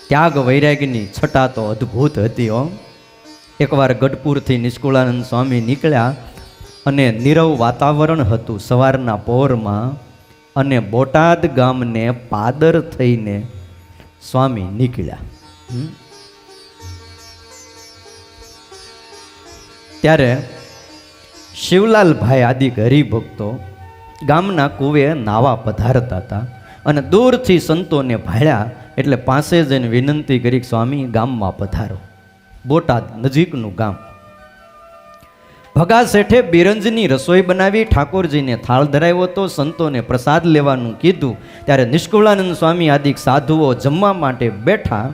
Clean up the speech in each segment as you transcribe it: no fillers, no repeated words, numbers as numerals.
ત્યાગ વૈરાગ્યની છટા તો અદ્ભુત હતી હો. એકવાર ગઢપુરથી નિષ્કુળાનંદ સ્વામી નીકળ્યા અને નીરવ વાતાવરણ હતું સવારના પહોરમાં, અને બોટાદ ગામને પાદર થઈને સ્વામી નીકળ્યા. ત્યારે શિવલાલભાઈ આદિક હરિભક્તો ગામના કુવે નાવા પધારતા હતા અને દૂરથી સંતોને ભાળ્યા એટલે પાસે જઈને વિનંતી કરી, સ્વામી ગામમાં પધારો. બોટાદ નજીકનું ગામ. ભગા શેઠે બિરંજની રસોઈ બનાવી ઠાકોરજીને થાળ ધરાવ્યો હતો, સંતોને પ્રસાદ લેવાનું કીધું. ત્યારે નિષ્કુળાનંદ સ્વામી આદિક સાધુઓ જમવા માટે બેઠા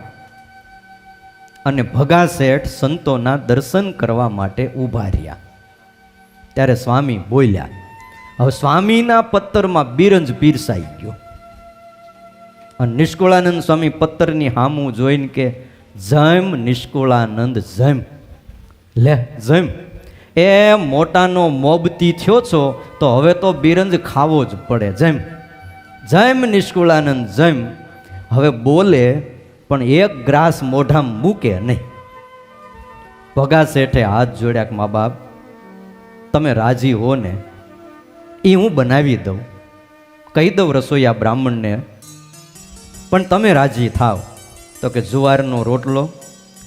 અને ભગા શેઠ સંતોના દર્શન કરવા માટે ઊભા રહ્યા. ત્યારે સ્વામી બોલ્યા. હવે સ્વામીના પત્તરમાં બિરંજ પીરસાઈ ગયો અને નિષ્કુળાનંદ સ્વામી પત્તરની હામું જોઈને કે, જમ નિષ્કુળાનંદ જમ. લે જમ, એ મોટાનો મોબતી થયો છો તો હવે તો બિરંજ ખાવો જ પડે. જમ જમ નિષ્કુળાનંદ જમ. હવે બોલે પણ એક ગ્રાસ મોઢામાં મૂકે નહીં. ભગા શેઠે હાથ જોડ્યા કે, મા બાપ તમે રાજી હો ને એ હું બનાવી દઉં, કહી દઉં રસોઈયા બ્રાહ્મણને, પણ તમે રાજી થાવ તો કે જુવારનો રોટલો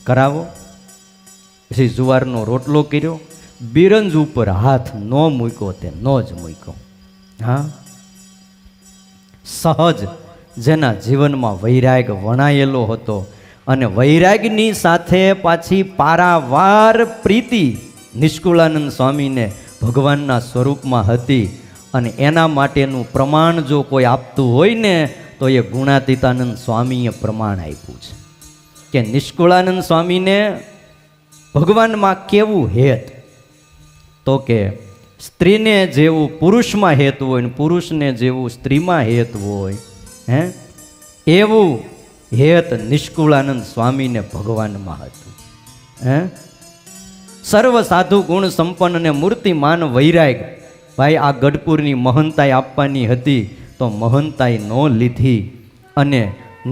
કરાવો. પછી જુવારનો રોટલો કર્યો, બિરંજ ઉપર હાથ ન મૂક્યો તે ન જ મૂક્યો. હા, સહજ જેના જીવનમાં વૈરાગ વણાયેલો હતો અને વૈરાગની સાથે પાછી પારાવાર પ્રીતિ નિષ્કુળાનંદ સ્વામીને ભગવાનના સ્વરૂપમાં હતી. અને એના માટેનું પ્રમાણ જો કોઈ આપતું હોય ને તો એ ગુણાતીતાનંદ સ્વામીએ પ્રમાણ આપ્યું છે કે નિષ્કુળાનંદ સ્વામીને ભગવાનમાં કેવું હેત, તો કે સ્ત્રીને જેવું પુરુષમાં હેત હોય ને પુરુષને જેવું સ્ત્રીમાં હેત હોય, એવું હેત નિષ્કુળાનંદ સ્વામીને ભગવાનમાં હતું. સર્વ સાધુ ગુણ સંપન્ન ને મૂર્તિમાન વૈરાગ. ભાઈ આ ગઢપુરની મહંતાઈ આપવાની હતી તો મહંતાઈ ન લીધી, અને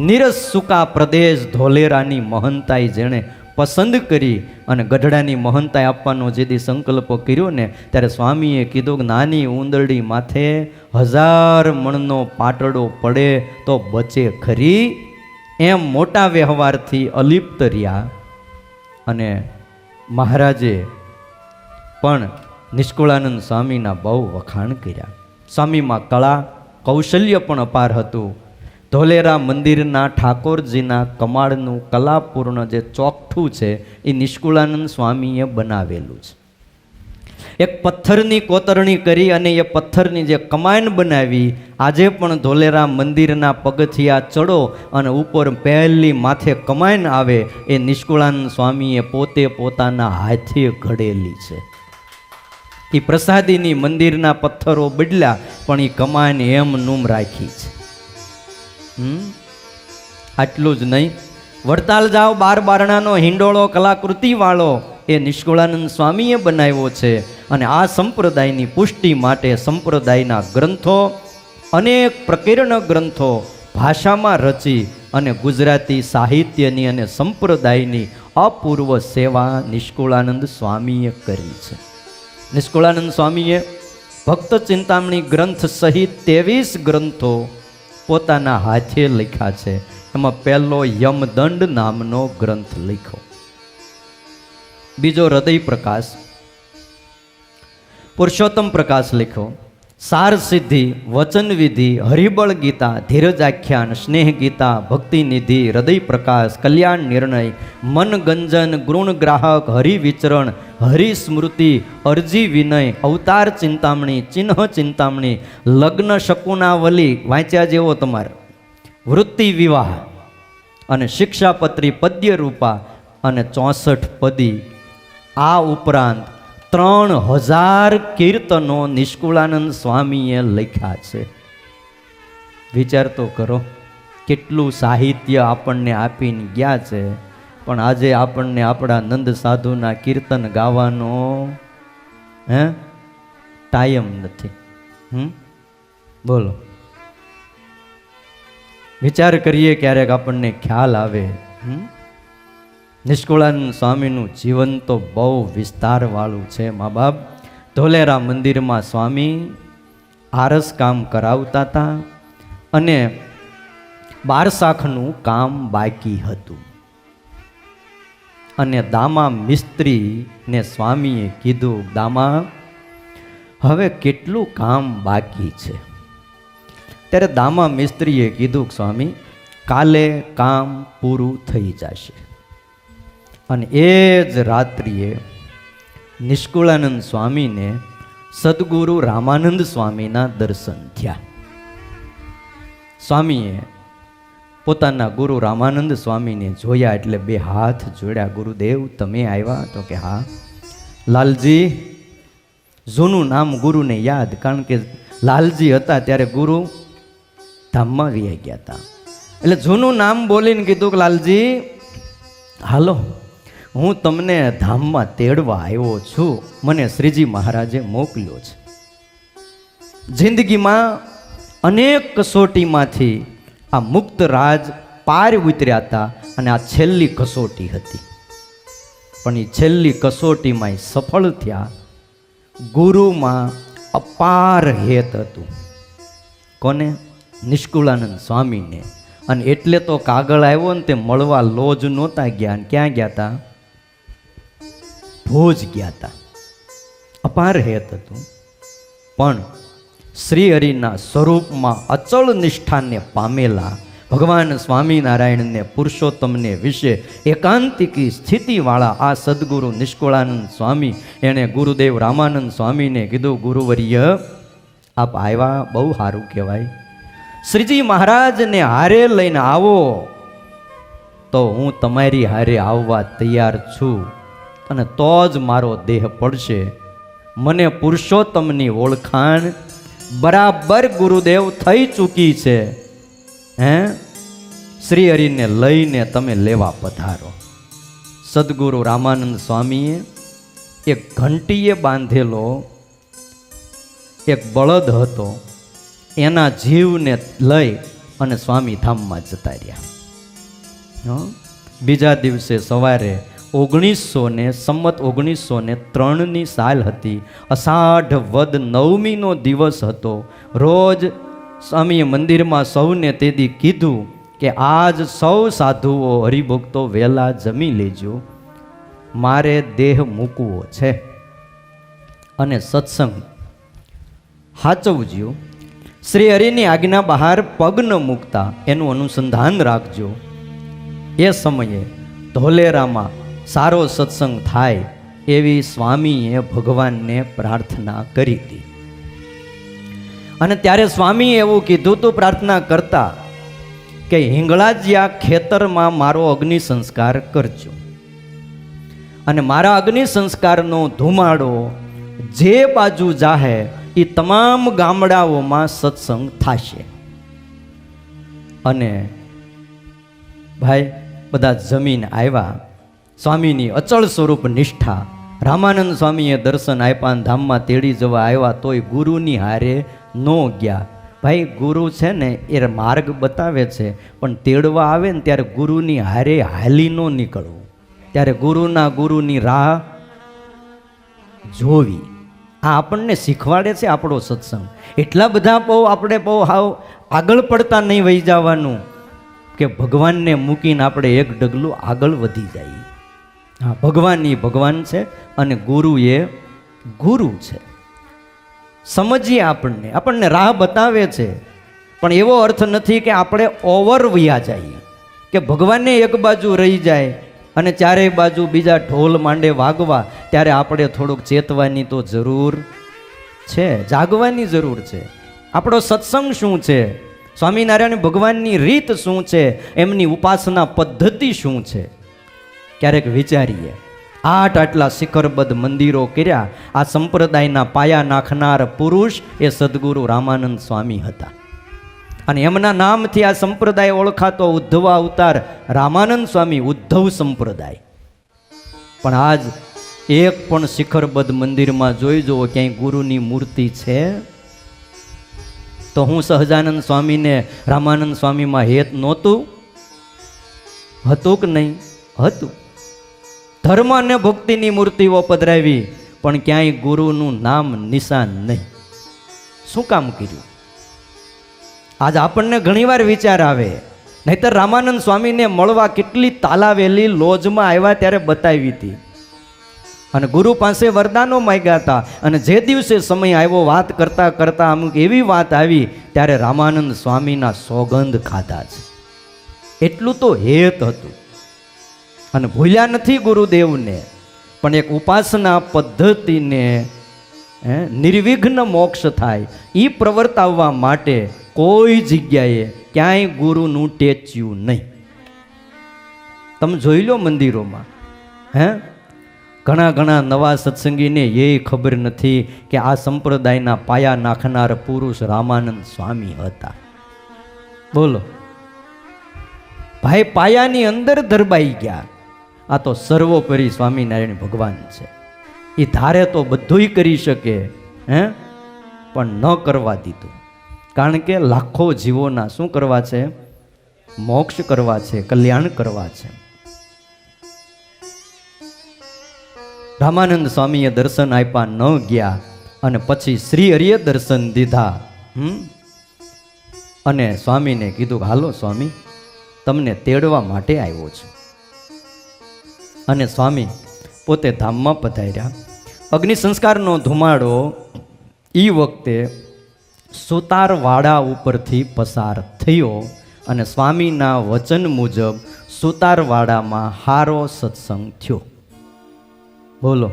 નીરસ સુકા પ્રદેશ ધોલેરાની મહંતાઈ જેણે પસંદ કરી અને ગઢડાની મહંતાઈ આપવાનો જેથી સંકલ્પ કર્યો ને ત્યારે સ્વામીએ કીધું કે નાની ઉંદરડી માથે 1000 મણનો પાટડો પડે તો બચે ખરી. એમ મોટા વ્યવહારથી અલિપ્ત રહ્યા. અને મહારાજે પણ નિષ્કુળાનંદ સ્વામીના બહુ વખાણ કર્યા. સ્વામીમાં કળા કૌશલ્ય પણ અપાર હતું. ધોલેરા મંદિરના ઠાકોરજીના કમાળનું કલાપૂર્ણ જે ચોકઠું છે એ નિષ્કુળાનંદ સ્વામીએ બનાવેલું છે. એક પથ્થરની કોતરણી કરી અને એ પથ્થરની જે કમાન બનાવી, આજે પણ ધોલેરા મંદિરના પગથિયા ચડો અને ઉપર પહેલી માથે કમાન આવે એ નિષ્કુળાનંદ સ્વામીએ પોતે પોતાના હાથે ઘડેલી છે. એ પ્રસાદીની મંદિરના પથ્થરો બદલ્યા પણ એ કમાન એમ નૂમ રાખી છે. આટલું જ નહીં, વડતાલ જાઓ, 12 બારણાનો હિંડોળો કલાકૃતિ વાળો એ નિષ્કુળાનંદ સ્વામીએ બનાવ્યો છે. અને આ સંપ્રદાયની પુષ્ટિ માટે સંપ્રદાયના ગ્રંથો, અનેક પ્રકીર્ણ ગ્રંથો ભાષામાં રચી અને ગુજરાતી સાહિત્યની અને સંપ્રદાયની અપૂર્વ સેવા નિષ્કુળાનંદ સ્વામીએ કરી છે. નિષ્કુળાનંદ સ્વામીએ ભક્ત ચિંતામણી ગ્રંથ સહિત 23 ગ્રંથો પોતાના હાથે લખ્યા છે. એમાં પહેલો યમદંડ નામનો ગ્રંથ લખ્યો. બીજો હૃદય પ્રકાશ, પુરુષોત્તમ પ્રકાશ લખ્યો. સાર સિદ્ધિ, વચન વિધિ, હરિબળ ગીતા, ધીરજાખ્યાન, સ્નેહ ગીતા, ભક્તિ નિધિ, હૃદય પ્રકાશ, કલ્યાણ નિર્ણય, મન ગંજન, ગુણ ગ્રાહક, હરિવિચરણ, હરિસ્મૃતિ, અરજી વિનય, અવતાર ચિંતામણી, ચિહ્ન ચિંતામણી, લગ્ન શકુનાવલી વાંચ્યા જેવો તમારે, વૃત્તિ વિવાહ અને શિક્ષાપત્રી પદ્ય રૂપા અને 64 પદી. આ ઉપરાંત 3000 કીર્તનો નિષ્કુળાનંદ સ્વામીએ લખ્યા છે. વિચાર તો કરો કેટલું સાહિત્ય આપણને આપીને ગયા છે, પણ આજે આપણને આપણા નંદ સાધુના કીર્તન ગાવાનો ટાઈમ નથી. બોલો, વિચાર કરીએ ક્યારેક આપણને ખ્યાલ આવે. નિષ્કુળાનંદ સ્વામીનું જીવન તો બહુ વિસ્તારવાળું છે. મા બાપ ધોલેરા મંદિરમાં સ્વામી આરસ કામ કરાવતા હતા અને બારસાખનું કામ બાકી હતું. અને દામા મિસ્ત્રીને સ્વામીએ કીધું, દામા હવે કેટલું કામ બાકી છે? ત્યારે દામા મિસ્ત્રીએ કીધું, સ્વામી કાલે કામ પૂરું થઈ જશે. અને એ જ રાત્રિએ નિષ્કુળાનંદ સ્વામીને સદગુરુ રામાનંદ સ્વામીના દર્શન થયા. સ્વામીએ પોતાના ગુરુ રામાનંદ સ્વામીને જોયા એટલે બે હાથ જોડ્યા. ગુરુદેવ તમે આવ્યા? તો કે હા. લાલજી, જૂનું નામ ગુરુને યાદ, કારણ કે લાલજી હતા ત્યારે ગુરુ ધામમાં વહી ગયા હતા. એટલે જૂનું નામ બોલીને કીધું કે લાલજી હાલો, હું તમને ધામમાં તેડવા આવ્યો છું, મને શ્રીજી મહારાજે મોકલ્યો છે. જિંદગીમાં અનેક કસોટીમાંથી આ મુક્ત રાજ પાર ઉતર્યા હતા અને આ છેલ્લી કસોટી હતી. પણ એ છેલ્લી કસોટીમાં સફળ થયા. ગુરુમાં અપાર હેત હતું. કોને? નિષ્કુળાનંદ સ્વામીને. અને એટલે તો કાગળ આવ્યો ને તે મળવા લોજ નહોતા ગયા. અને ક્યાં ગયા હતા? ભોજ ગયા હતા. અપાર હેત હતું. પણ શ્રી હરિના સ્વરૂપમાં અચળ નિષ્ઠાને પામેલા ભગવાન સ્વામિનારાયણને પુરુષોત્તમને વિશે એકાંતિકી સ્થિતિવાળા આ સદગુરુ નિષ્કુળાનંદ સ્વામી એણે ગુરુદેવ રામાનંદ સ્વામીને કીધું, ગુરુવર્ય આપ આવ્યા, બહુ સારું કહેવાય. શ્રીજી મહારાજને હારે લઈને આવો તો હું તમારી હારે આવવા તૈયાર છું, અને તો જ મારો દેહ પડશે. મને પુરુષોત્તમની ઓળખાણ બરાબર ગુરુદેવ થઈ ચૂકી છે. શ્રી હરિને લઈને તમે લેવા પધારો. સદગુરુ રામાનંદ સ્વામીએ એક ઘંટીએ બાંધેલો એક બળદ હતો, એના જીવને લઈ અને સ્વામી ધામમાં જતા રહ્યા. બીજા દિવસે સવારે 1903 સાલ હતી. અષાઢ વદ 9મીનો દિવસ હતો. રોજ સ્વામીએ મંદિરમાં સૌને તેથી કીધું કે આજ સૌ સાધુઓ હરિભક્તો વહેલા જમી લેજો, મારે દેહ મૂકવો છે અને સત્સંગ સાચવજો. શ્રી હરિની આજ્ઞા બહાર પગ ન મૂકતા એનું અનુસંધાન રાખજો. એ સમયે ધોલેરામાં સારો સત્સંગ થાય એવી સ્વામીએ ભગવાનને પ્રાર્થના કરી હતી. અને ત્યારે સ્વામીએ એવું કીધું તું પ્રાર્થના કરતા કે હિંગળાજિયા ખેતરમાં મારો અગ્નિ સંસ્કાર કરજો, અને મારા અગ્નિ સંસ્કારનો ધુમાડો જે બાજુ જાહે એ તમામ ગામડાઓમાં સત્સંગ થશે. અને ભાઈ બધા જમીન આવ્યા. સ્વામીની અચળ સ્વરૂપ નિષ્ઠા. રામાનંદ સ્વામીએ દર્શન આપ્યા, ધામમાં તેડી જવા આવ્યા, તોય ગુરુની હારે ન ગયા. ભાઈ ગુરુ છે ને એ માર્ગ બતાવે છે, પણ તેડવા આવે ને ત્યારે ગુરુની હારે હાલી ન નીકળવું, ત્યારે ગુરુની રાહ જોવી. આ આપણને શીખવાડે છે આપણો સત્સંગ. એટલા બધા આપણે બહુ હાવ આગળ પડતા નહીં વહી જવાનું કે ભગવાનને મૂકીને આપણે એક ડગલું આગળ વધી જઈએ. હા, ભગવાન એ ભગવાન છે અને ગુરુ એ ગુરુ છે. સમજીએ, આપણને રાહ બતાવે છે, પણ એવો અર્થ નથી કે આપણે ઓવર વયા જઈએ, કે ભગવાનને એક બાજુ રહી જાય અને ચારેય બાજુ બીજા ઢોલ માંડે વાગવા, ત્યારે આપણે થોડુંક ચેતવાની તો જરૂર છે, જાગવાની જરૂર છે. આપણો સત્સંગ શું છે, સ્વામિનારાયણ ભગવાનની રીત શું છે, એમની ઉપાસના પદ્ધતિ શું છે, ક્યારેક વિચારીએ. આટલા શિખરબદ્ધ મંદિરો કર્યા. આ સંપ્રદાયના પાયા નાખનાર પુરુષ એ સદગુરુ રામાનંદ સ્વામી હતા, અને એમના નામથી આ સંપ્રદાય ઓળખાતો ઉદ્ધવ અવતાર રામાનંદ સ્વામી, ઉદ્ધવ સંપ્રદાય. પણ આજ એક પણ શિખરબદ્ધ મંદિરમાં જોઈ જુઓ, ક્યાંય ગુરુની મૂર્તિ છે? તો હું સહજાનંદ સ્વામીને રામાનંદ સ્વામીમાં હેત નહોતું? હતું કે નહીં? હતું. ધર્મ અને ભક્તિની મૂર્તિઓ પધરાવી, પણ ક્યાંય ગુરુનું નામ નિશાન નહીં. શું કામ કર્યું? આજ આપણને ઘણીવાર વિચાર આવે, નહીતર રામાનંદ સ્વામીને મળવા કેટલી તાલાવેલી લોજમાં આવ્યા ત્યારે બતાવી હતી, અને ગુરુ પાસે વરદાનો માંગ્યા હતા, અને જે દિવસે સમય આવ્યો વાત કરતા કરતા અમુક એવી વાત આવી ત્યારે રામાનંદ સ્વામીના સોગંધ ખાધા છે. એટલું તો હેત હતું. અને ભૂલ્યા નથી ગુરુદેવને, પણ એક ઉપાસના પદ્ધતિને નિર્વિઘ્ન મોક્ષ થાય એ પ્રવર્તાવવા માટે કોઈ જગ્યાએ ક્યાંય ગુરુનું ટેચ્યું નહીં. તમે જોઈ લો મંદિરોમાં, ઘણા નવા સત્સંગીને એ ખબર નથી કે આ સંપ્રદાયના પાયા નાખનાર પુરુષ રામાનંદ સ્વામી હતા. બોલો ભાઈ, પાયાની અંદર ધરબાઈ ગયા. આ તો સર્વોપરી સ્વામિનારાયણ ભગવાન છે. એ ધારે તો બધુંય કરી શકે, પણ ન કરવા દીધું. કારણ કે લાખો જીવોના શું કરવા છે? મોક્ષ કરવા છે, કલ્યાણ કરવા છે. રામાનંદ સ્વામીએ દર્શન આપ્યા, ન ગયા, અને પછી શ્રી હરિએ દર્શન દીધા. અને સ્વામીને કીધું કે હાલો સ્વામી, તમને તેડવા માટે આવ્યો છું. અને સ્વામી પોતે ધામમાં પધાર્યા. અગ્નિ સંસ્કારનો ધુમાડો એ વખતે સુતારવાડા ઉપરથી પસાર થયો, અને સ્વામીના વચન મુજબ સુતારવાડામાં હારો સત્સંગ થયો. બોલો,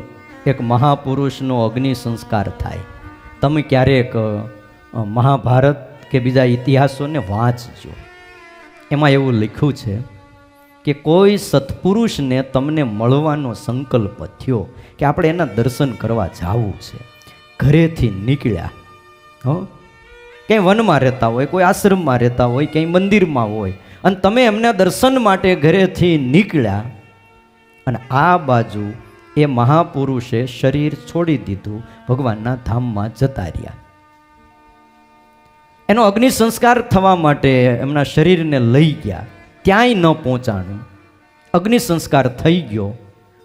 એક મહાપુરુષનો અગ્નિ સંસ્કાર થાય. તમે ક્યારેક મહાભારત કે બીજા ઇતિહાસોને વાંચજો. એમાં એવું લખ્યું છે કે કોઈ સત્પુરુષને તમને મળવાનો સંકલ્પ થયો કે આપણે એના દર્શન કરવા જવું છે. ઘરેથી નીકળ્યા, ક્યાંય વનમાં રહેતા હોય, કોઈ આશ્રમમાં રહેતા હોય, ક્યાંય મંદિરમાં હોય, અને તમે એમના દર્શન માટે ઘરેથી નીકળ્યા, અને આ બાજુ એ મહાપુરુષે શરીર છોડી દીધું, ભગવાનના ધામમાં જતા રહ્યા. એનો અગ્નિ સંસ્કાર થવા માટે એમના શરીરને લઈ ગયા, ક્યાંય ન પહોંચાણું. અગ્નિ સંસ્કાર થઈ ગયો,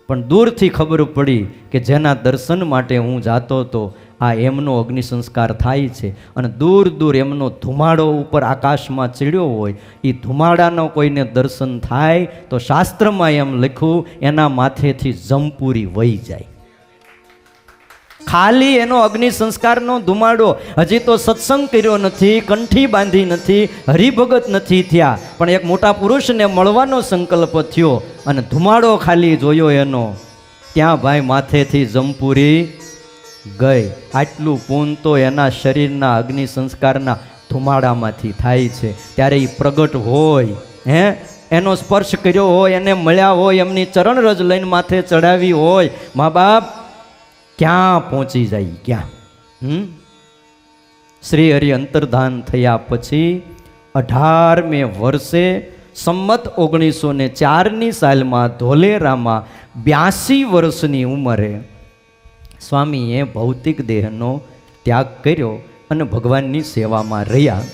પણ દૂરથી ખબર પડી કે જેના દર્શન માટે હું જાતો હતો આ એમનો અગ્નિ સંસ્કાર થાય છે. અને દૂર દૂર એમનો ધુમાડો ઉપર આકાશમાં ચડ્યો હોય, એ ધુમાડાનો કોઈને દર્શન થાય તો શાસ્ત્રમાં એમ લખ્યું એના માથેથી જમપુરી વહી જાય. ખાલી એનો અગ્નિ સંસ્કારનો ધુમાડો, હજી તો સત્સંગ કર્યો નથી, કંઠી બાંધી નથી, હરિભગત નથી થયા, પણ એક મોટા પુરુષને મળવાનો સંકલ્પ થયો, અને ધુમાડો ખાલી જોયો એનો, ત્યાં ભાઈ માથેથી જમપુરી ગઈ. આટલું પૂન તો એના શરીરના અગ્નિ સંસ્કારના ધુમાડામાંથી થાય છે. ત્યારે એ પ્રગટ હોય, એનો સ્પર્શ કર્યો હોય, એને મળ્યા હોય, એમની ચરણ રજ લઈને માથે ચડાવી હોય, મા બાપ ક્યાં પહોંચી જાય? ક્યાં? શ્રી હરિ અંતર્ધાન થયા પછી 18મે વર્ષે સંમત 1904ની સાલમાં ધોલેરામાં 82 વર્ષની ઉંમરે સ્વામીએ ભૌતિક દેહનો ત્યાગ કર્યો અને ભગવાનની સેવામાં રહ્યા.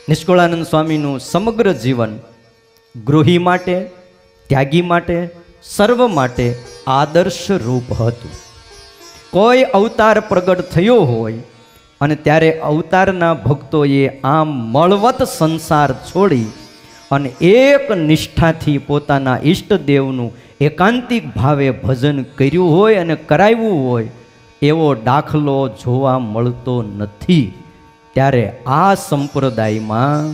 નિષ્કુળાનંદ સ્વામીનું સમગ્ર જીવન ગૃહી માટે, ત્યાગી માટે, સર્વ માટે આદર્શ રૂપ હતું. કોઈ અવતાર પ્રગટ થયો હોય અને ત્યારે અવતારના ભક્તોએ આમ મળવત સંસાર છોડી અને એક નિષ્ઠાથી પોતાના ઈષ્ટદેવનું એકાંતિક ભાવે ભજન કર્યું હોય અને કરાવ્યું હોય એવો દાખલો જોવા મળતો નથી. ત્યારે આ સંપ્રદાયમાં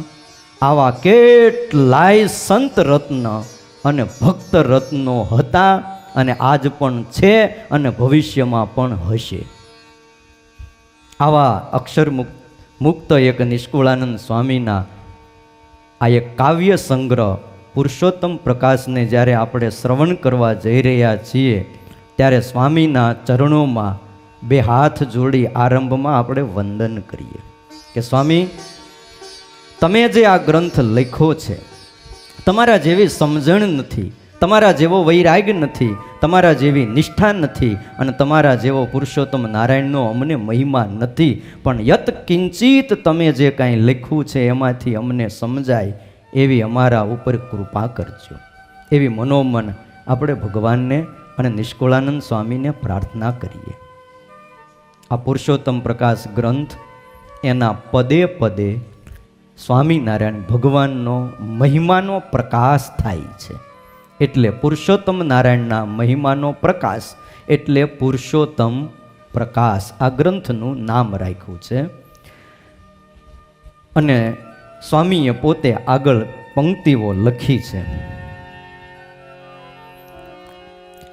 આવા કેટલાય સંત રત્ન અને ભક્ત રત્નો હતા, અને આજ પણ છે અને ભવિષ્યમાં પણ હશે. આવા અક્ષર મુક્ત એક નિષ્કુળાનંદ સ્વામીના આ એક કાવ્ય સંગ્રહ પુરુષોત્તમ પ્રકાશને જ્યારે આપણે શ્રવણ કરવા જઈ રહ્યા છીએ, ત્યારે સ્વામીના ચરણોમાં 2 હાથ જોડી આરંભમાં આપણે વંદન કરીએ કે સ્વામી, તમે જે આ ગ્રંથ લખ્યો છે, તમારા જેવી સમજણ નથી, તમારા જેવો વૈરાગ્ય નથી, તમારા જેવી નિષ્ઠા નથી અને તમારા જેવો પુરુષોત્તમ નારાયણનો અમને મહિમા નથી, પણ યત કિંચિત તમે જે કાંઈ લખ્યું છે એમાંથી અમને સમજાય એવી અમારા ઉપર કૃપા કરજો. એવી મનોમન આપણે ભગવાનને અને નિષ્કુળાનંદ સ્વામીને પ્રાર્થના કરીએ. આ પુરુષોત્તમ પ્રકાશ ગ્રંથ એના પદે પદે સ્વામિનારાયણ ભગવાનનો મહિમાનો પ્રકાશ થાય છે. એટલે પુરુષોત્તમ નારાયણના મહિમાનો પ્રકાશ એટલે પુરુષોત્તમ પ્રકાશ આ ગ્રંથનું નામ રાખ્યું છે. અને સ્વામીએ પોતે આગળ પંક્તિઓ લખી છે.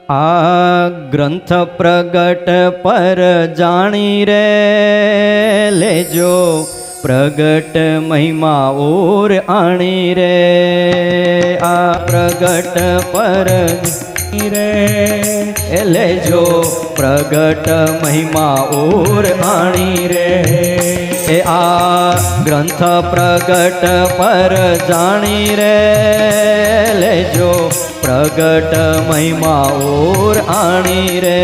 આ ગ્રંથ પ્રગટ પર જાણી રે લેજો, પ્રગટ મહિમા ઓર આણી રે. આ પ્રગટ પર રે લેજો, પ્રગટ મહિમા ઓર આણી રે. એ આ ગ્રંથ પ્રગટ પર જાણી રે લેજો, પ્રગટ મહિમા ઓર આણી રે.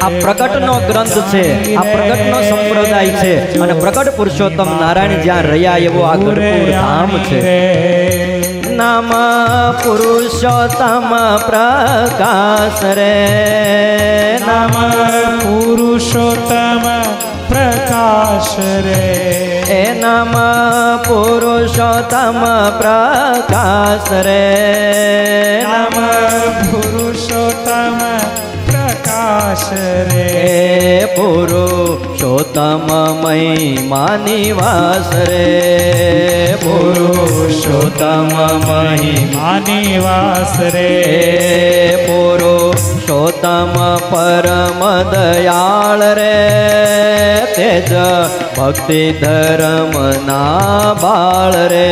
આ પ્રગટનો ગ્રંથ છે, આ પ્રગટનો સંપ્રદાય છે અને પ્રગટ પુરુષોત્તમ નારાયણ જ્યાં રહ્યા એવો આ ગઢપુર ધામ છે. નામ પુરુષોત્તમ પ્રકાશ રે, નામ પુરુષોત્તમ પ્રકાશ રે. એ નામ પુરુષોત્તમ પ્રકાશ રે, નામ પુરુષોત્તમ પ્રકાશ રે. પુરુષોત્તમ મહિમા નિવાસ રે, પુરુષોત્તમ મહિમા નિવાસ રે. પુરુષોત્તમ પરમ દયાળ રે, તેજ ભક્તિ ધર્મ ના બાળ રે.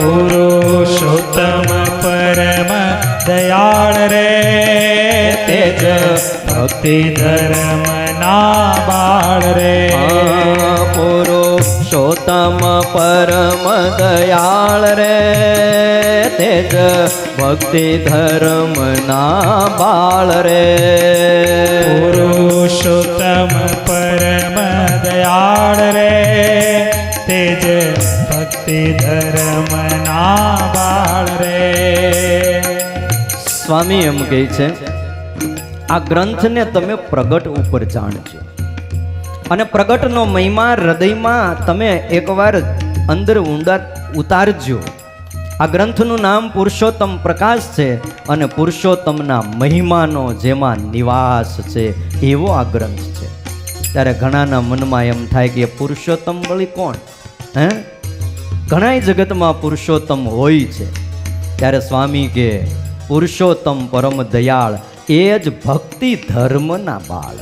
પુરુષોત્તમ પરમ દયાળ રે, તેજ ભક્તિ ધર્મ ના બાળ રે. પુરુષોત્તમ પરમ દયાળ રે, તેજ ભક્તિ ધર્મ ના બાળ રે. પુરુષોત્તમ પરમ દયાળ રે, તેજ ભક્તિ ધર્મ ના બાળ રે. સ્વામી એમ કહે છે આ ગ્રંથને તમે પ્રગટ ઉપર જાણજો અને પ્રગટનો મહિમા હૃદયમાં તમે એકવાર અંદર ઊંડા ઉતારજો. આ ગ્રંથનું નામ પુરુષોત્તમ પ્રકાશ છે અને પુરુષોત્તમના મહિમાનો જેમાં નિવાસ છે એવો આ ગ્રંથ છે. ત્યારે ઘણાના મનમાં એમ થાય કે પુરુષોત્તમ વળી કોણ? ઘણાય જગતમાં પુરુષોત્તમ હોય છે. ત્યારે સ્વામી કે પુરુષોત્તમ પરમ દયાળ એ જ ભક્તિ ધર્મના બાળ,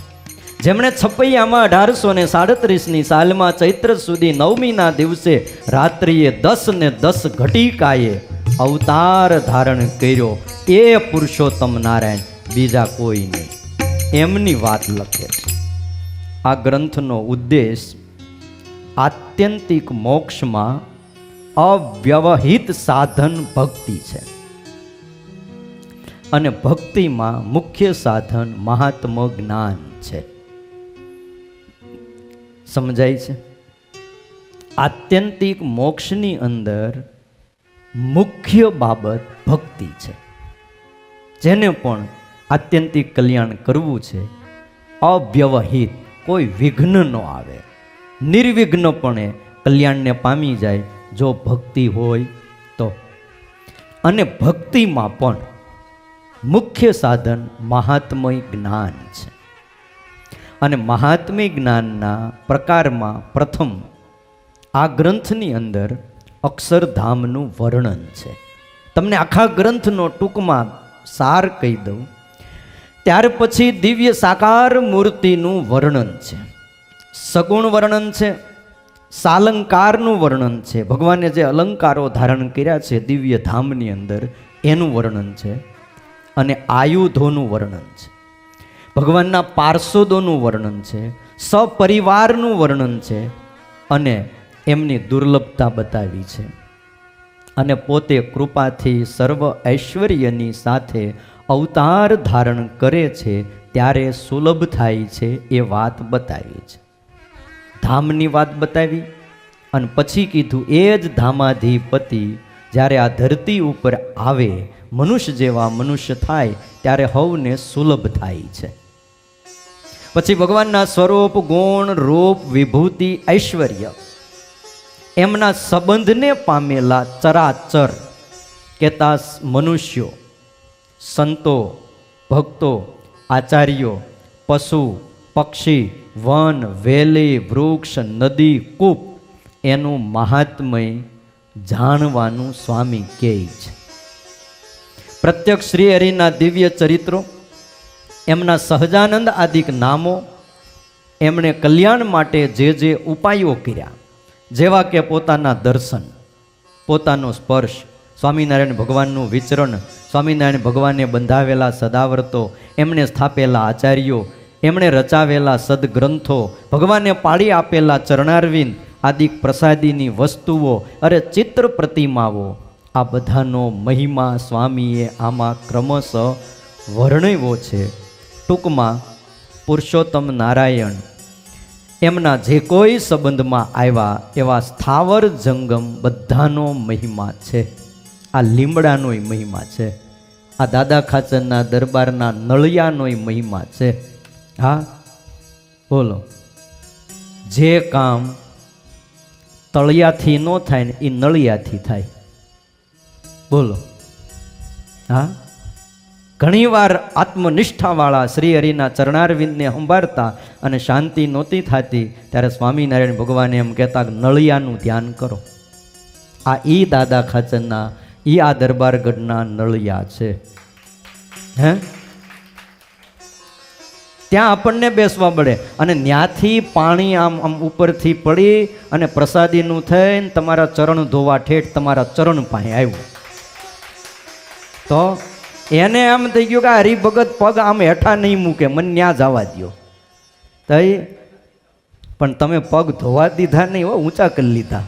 જેમણે છપૈયામાં 1837ની સાલમાં ચૈત્ર સુધી 9મીના દિવસે રાત્રિએ 10 ને 10 ઘટિકાએ અવતાર ધારણ કર્યો એ પુરુષોત્તમ નારાયણ, બીજા કોઈ નહીં. એમની વાત લખે છે. આ ગ્રંથનો ઉદ્દેશ આત્યંતિક મોક્ષમાં અવ્યવહિત સાધન ભક્તિ છે અને ભક્તિમાં મુખ્ય સાધન મહાત્મ જ્ઞાન છે. સમજાય છે? આત્યંતિક મોક્ષની અંદર મુખ્ય બાબત ભક્તિ છે. જેને પણ આત્યંતિક કલ્યાણ કરવું છે અવ્યવહિત, કોઈ વિઘ્ન ન આવે, નિર્વિઘ્નપણે કલ્યાણને પામી જાય જો ભક્તિ હોય તો. અને ભક્તિમાં પણ મુખ્ય સાધન મહાત્મય જ્ઞાન છે. અને મહાત્મ્ય જ્ઞાનના પ્રકારમાં પ્રથમ આ ગ્રંથની અંદર અક્ષરધામનું વર્ણન છે. તમને આખા ગ્રંથનો ટૂંકમાં સાર કહી દઉં. ત્યાર પછી દિવ્ય સાકાર મૂર્તિનું વર્ણન છે, સગુણ વર્ણન છે, સાલંકારનું વર્ણન છે. ભગવાને જે અલંકારો ધારણ કર્યા છે દિવ્ય ધામની અંદર એનું વર્ણન છે. અને આયુધોનું વર્ણન છે, ભગવાનના પાર્ષદોનું વર્ણન છે, સપરિવારનું વર્ણન છે અને એમની દુર્લભતા બતાવી છે. અને પોતે કૃપાથી સર્વ ઐશ્વર્યની સાથે અવતાર ધારણ કરે છે ત્યારે સુલભ થાય છે એ વાત બતાવી છે. ધામની વાત બતાવી અને પછી કીધું એ જ ધામાધિપતિ જ્યારે આ ધરતી ઉપર આવે, મનુષ્ય જેવા મનુષ્ય થાય ત્યારે હવને સુલભ થાય છે. પછી ભગવાનના સ્વરૂપ, ગુણ, રૂપ, વિભૂતિ, ઐશ્વર્ય એમના સંબંધને પામેલા ચરાચર કહેતા મનુષ્યો, સંતો, ભક્તો, આચાર્યો, પશુ, પક્ષી, વન, વેલી, વૃક્ષ, નદી, કૂપ એનું મહાત્મય જાણવાનું સ્વામી કહે છે. પ્રત્યક્ષ શ્રી હરિના દિવ્ય ચરિત્રો, એમના સહજાનંદ આદિક નામો, એમણે કલ્યાણ માટે જે જે ઉપાયો કર્યા, જેવા કે પોતાના દર્શન, પોતાનો સ્પર્શ, સ્વામિનારાયણ ભગવાનનું વિચરણ, સ્વામિનારાયણ ભગવાને બંધાવેલા સદાવ્રતો, એમણે સ્થાપેલા આચાર્યો, એમણે રચાવેલા સદગ્રંથો, ભગવાને પાડી આપેલા ચરણારવિંદ આદિ પ્રસાદીની વસ્તુઓ, અરે ચિત્ર પ્રતિમાઓ, આ બધાનો મહિમા સ્વામીએ આમાં ક્રમશઃ વર્ણવ્યો છે. ટૂંકમાં પુરુષોત્તમ નારાયણ એમના જે કોઈ સંબંધમાં આવ્યા એવા સ્થાવર જંગમ બધાનો મહિમા છે. આ લીમડાનોય મહિમા છે, આ દાદા ખાચરના દરબારના નળિયાનોય મહિમા છે. હા બોલો, જે કામ તળિયાથી ન થાય ને એ નળિયાથી થાય. બોલો. હા, ઘણીવાર આત્મનિષ્ઠાવાળા શ્રી હરિના ચરણારવિંદને સંભાળતા અને શાંતિ નહોતી થતી ત્યારે સ્વામિનારાયણ ભગવાને એમ કહેતા નળિયાનું ધ્યાન કરો. આ ઈ દાદા ખાચરના, ઈ આ દરબારગઢના નળિયા છે. હે, ત્યાં આપણને બેસવા પડે અને ત્યાંથી પાણી આમ આમ ઉપરથી પડી અને પ્રસાદીનું થઈને તમારા ચરણ ધોવા ઠેઠ તમારા ચરણ પાસે આવ્યું તો એને આમ થઈ ગયું કે હરિભગત પગ આમ હેઠા નહીં મૂકે, મને ત્યાં જવા દો. તઈ પણ તમે પગ ધોવા દીધા નહીં, હો ઊંચા કરી લીધા.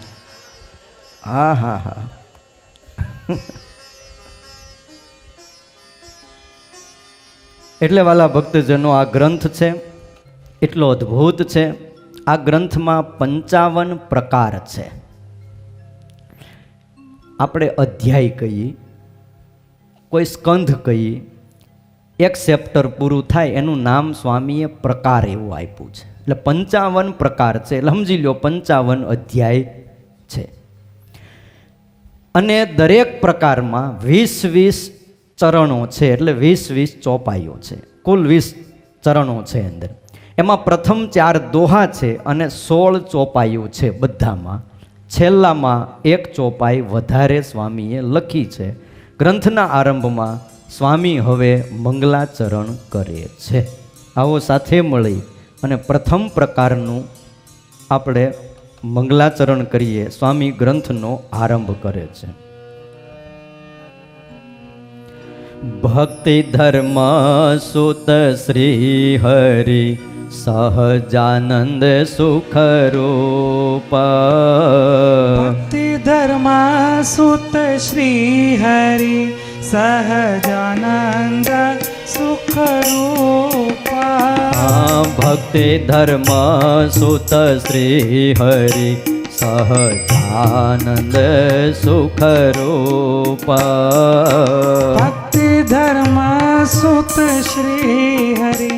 હા હા હા. એટલે વાલા ભક્તજનો, આ ગ્રંથ છે એટલો અદ્ભુત છે. આ ગ્રંથમાં 55 પ્રકાર છે. આપણે અધ્યાય કહીએ, કોઈ સ્કંધ કહીએ, એક ચેપ્ટર પૂરું થાય એનું નામ સ્વામીએ પ્રકાર એવું આપ્યું છે. એટલે 55 પ્રકાર છે. એટલે સમજી લો 55 અધ્યાય છે. અને દરેક પ્રકારમાં 20-20 ચરણો છે, એટલે 20-20 ચોપાઈઓ છે. કુલ 20 ચરણો છે અંદર. એમાં પ્રથમ 4 દોહા છે અને 16 ચોપાઈઓ છે બધામાં. છેલ્લામાં એક ચોપાઈ વધારે સ્વામીએ લખી છે. ગ્રંથના આરંભમાં સ્વામી હવે મંગલાચરણ કરે છે. આવો સાથે મળી અને પ્રથમ પ્રકારનું આપણે મંગલાચરણ કરીએ. સ્વામી ગ્રંથનો આરંભ કરે છે. ભક્તિ ધર્મ સુત શ્રી હરિ સહજાનંદ સુખ રૂપ. ભક્તિ ધર્મ સુત શ્રી હરિ સહજાનંદ સુખ રૂપ. ભક્તિ ધર્મ સુત શ્રી હરિ સહજાનંદ સુખ રૂપ. ભક્તિ ધર્મ સુત શ્રી હરિ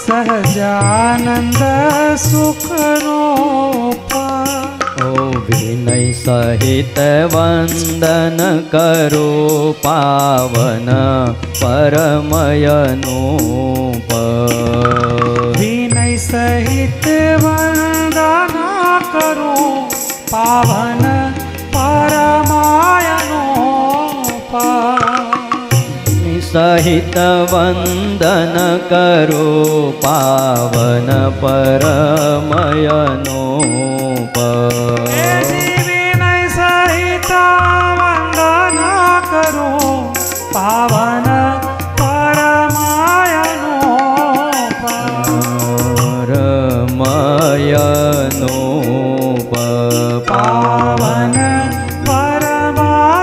સહજાનંદ સુખ રૂપ. ઓ વિનય સહિત વંદન કરો પાવન પરમયનૂપ. વિનય સહિત વંદના કરો પાવન પરમાયનૂપ. સહિત વંદન કરો પાવન પરમયનૂપ. વિનય સહિત વંદના કરો પાવન પરમાયનૂપ. પરમયનૂપ. પાવન પરમાયનૂપ.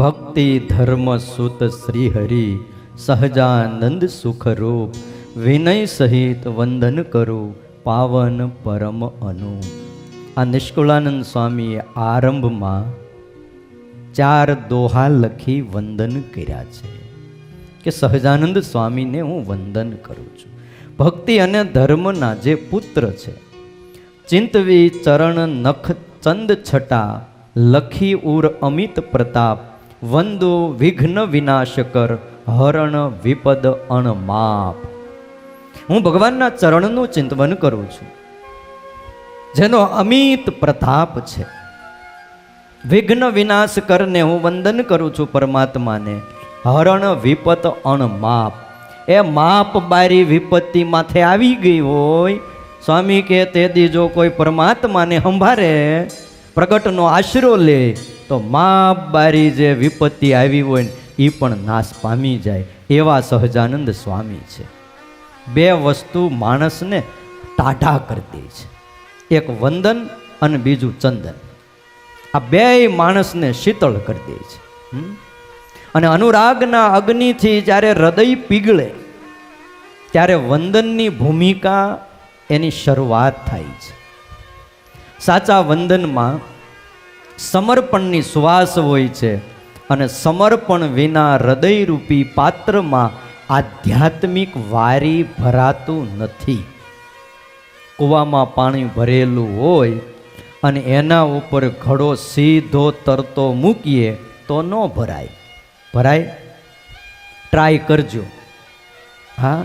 ભક્તિ ધર્મ સુત શ્રી હરિ સહજાનંદ સુખરૂપ વિનય સહિત વંદન કરું પાવન પરમ અનુ. આ નિષ્કુળાનંદ સ્વામીએ આરંભમાં 4 દોહા લખી વંદન કર્યા છે કે સહજાનંદ સ્વામીને હું વંદન કરું છું. ભક્તિ અને ધર્મના જે પુત્ર છે, ચિંતવી ચરણ નખ ચંદ છટા લખી ઉર અમિત પ્રતાપ વંદો વિઘ્ન વિનાશકર હરણ વિપદ અણમાપ. હું ભગવાનના ચરણનું ચિંતન કરું છું, જેનો અમિત પ્રતાપ છે. વિઘ્ન વિનાશ કરને હું વંદન કરું છું પરમાત્માને. હરણ વિપત અણમાપ. એ માપ બારી વિપત્તિ માથે આવી ગઈ હોય, સ્વામી કે તે જો કોઈ પરમાત્માને સંભારે, પ્રગટનો આશરો લે, તો માપ બારી જે વિપત્તિ આવી હોય ને એ પણ નાશ પામી જાય. એવા સહજાનંદ સ્વામી છે. 2 વસ્તુ માણસને ટાઢા કરી દે છે, એક વંદન અને બીજું ચંદન. આ 2 માણસને શીતળ કરી દે છે. અને અનુરાગના અગ્નિથી જ્યારે હૃદય પીગળે ત્યારે વંદનની ભૂમિકા એની શરૂઆત થાય છે. સાચા વંદનમાં સમર્પણની સુવાસ હોય છે, અને સમર્પણ વિના હૃદયરૂપી પાત્રમાં આધ્યાત્મિક વારી ભરાતું નથી. કૂવામાં પાણી ભરેલું હોય અને એના ઉપર ઘડો સીધો તરતો મૂકીએ તો ન ભરાય. ભરાય? ટ્રાય કરજો. હા,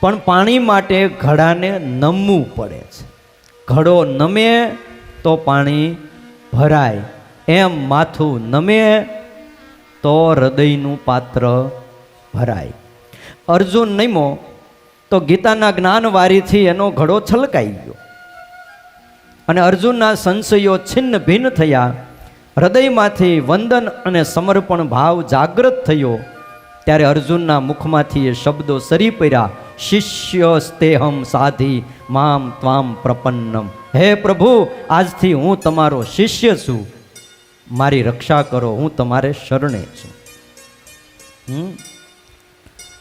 પણ પાણી માટે ઘડાને નમવું પડે છે. ઘડો નમે તો પાણી ભરાય. એમ માથું નમે તો હૃદયનું પાત્ર ભરાય. અર્જુન નમ્યો તો ગીતાના જ્ઞાનવારીથી એનો ઘડો છલકાઈ ગયો, અને અર્જુનના સંશયો છિન્ન ભિન્ન થયા. હૃદયમાંથી વંદન અને સમર્પણ ભાવ જાગૃત થયો. ત્યારે અર્જુનના મુખમાંથી એ શબ્દો સરી પડ્યા, શિષ્યસ્તેહમ સાધી મામ ત્વામ પ્રપન્નમ. હે પ્રભુ, આજથી હું તમારો શિષ્ય છું, મારી રક્ષા કરો, હું તમારે શરણે છું.